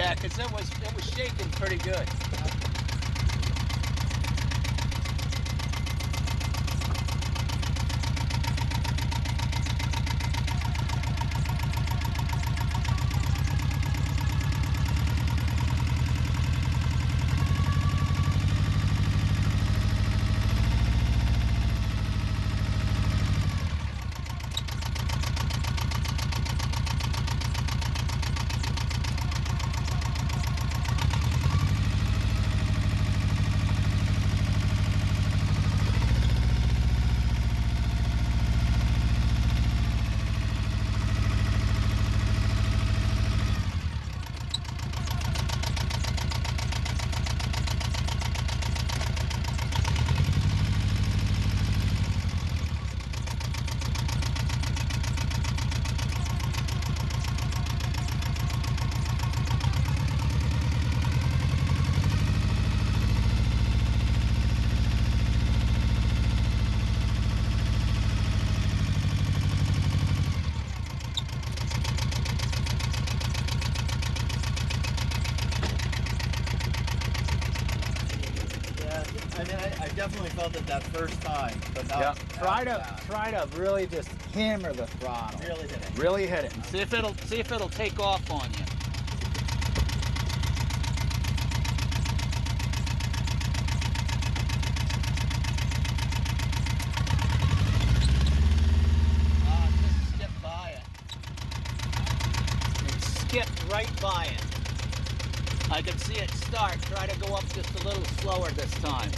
Yeah, because it was shaking pretty good. I definitely felt it that first time, but not Yeah. after Try to really just hammer the throttle. that. Really did it. Really hit it. And see if it'll take off on you. Just skip by it. It skipped right by it. I can see it start. Try to go up just a little slower this time.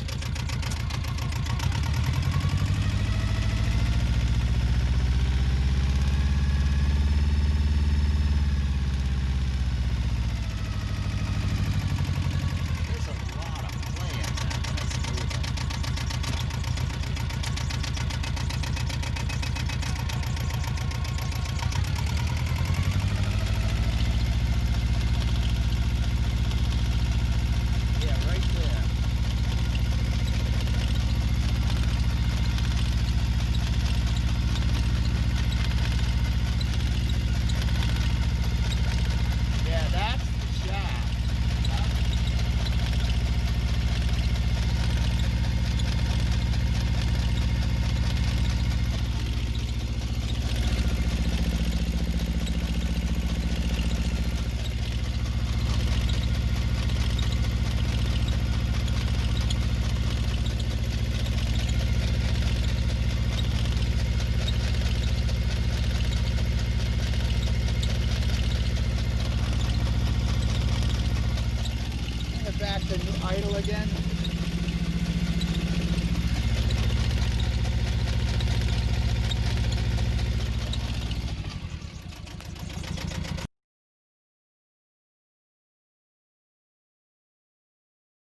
There's a lot of play in that when it's moving. Yeah, right there. Yeah, that's the shaft. Bring it back to idle again.